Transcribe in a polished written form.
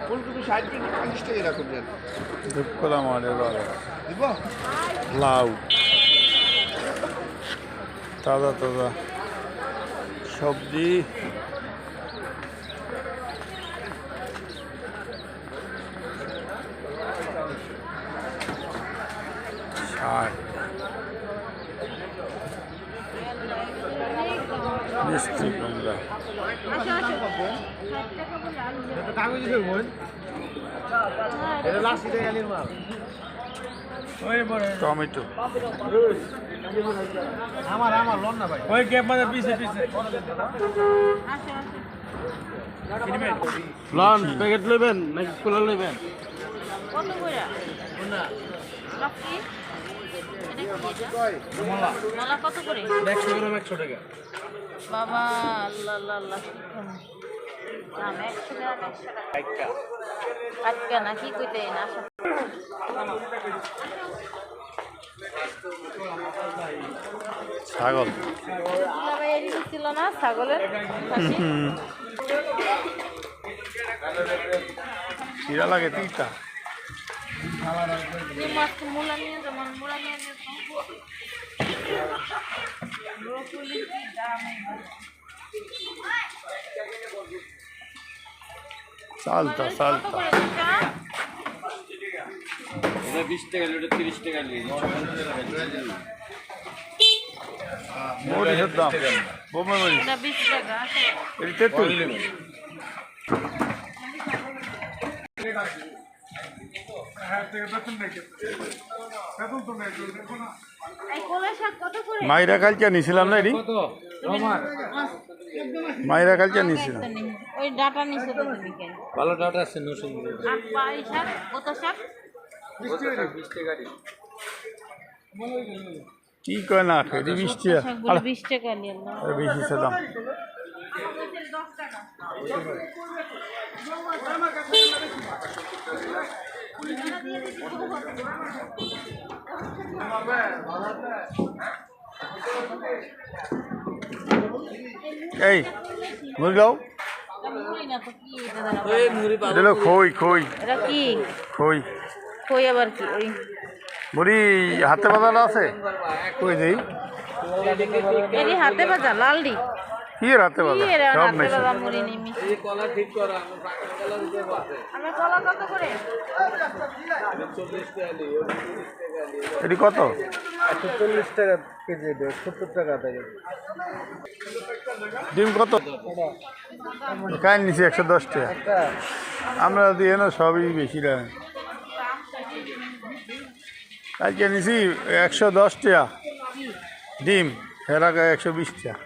ফুলকপি 60 টাকা 40 টাকা এরকম দেন। দুঃখলা মারে বাবা দিব লাউ তাজা তাজা সবজি শাক মিষ্টি কুমড়া টমেটো আমার লোন না ভাই ওই গ্যাপ মানে পিছে পিছে লন প্যাকেট নেবেন নাকি খোলা নেবেন কত করে না লক্ষ্মী এটা কি এটা মোলা মালা কত করে 100 গ্রাম 100 টাকা বাবা আল্লাহ আল্লাহ আল্লাহ দাম 100 গ্রাম 100 টাকা আজকা না কি কইতে না ছাগল ভাই এদিকে ছিল না ছাগলের শিরা লাগে তিনটা মাছ মূলা নিয়ে যেমন মূলা নিয়ে ব্রোকলি কি দাম চালতা চালতা এটা 20 টাকা এটা 30 টাকা নিয়ে মরিচের দাম বোমা মরিচ এটা 20 টাকা এটা তেঁতুল এই কলাই শাক কত করে মাইরা কালকে নিছিলাম না এটি মাইরা কালকে নিছিলাম ওই ডাটা নিচে তো তুমি কেন ভালো ডাটা আছে নসুন আর পাই শাক কত শাক 20 টাকা কি কয় না খেয়ে 20 টাকা শাকগুলো 20 টাকা নিয়ে না বেশি সে দাম এই মুড়ি লাও মুড়ি না তো কি এটা দাঁড়া এই মুড়ি এটা হলো খই খই এটা কি খই কই আবার কি ওই মুড়ি হাতে বাজানো আছে কই দেই এরি হাতে বাজা লালডি কি এর হাতে কি বাজা এর সব হাতে মেশিন বাজা মুড়ি নিমি এই কলা ঠিক করা আমার পাকা কলা দিতে পারবে আমি কলা কত করে 40 টাকা নিয়ে 30 টাকা নিয়ে এটি কত 140 টাকা কেজি দেয় 70 টাকা থেকে ডিম কত কাই নিছি 110 টাকা আমরা দিয়ে না সবই বেশি দাম কালকে নিছি 110 টাকা ডিম ফেরা 120 টাকা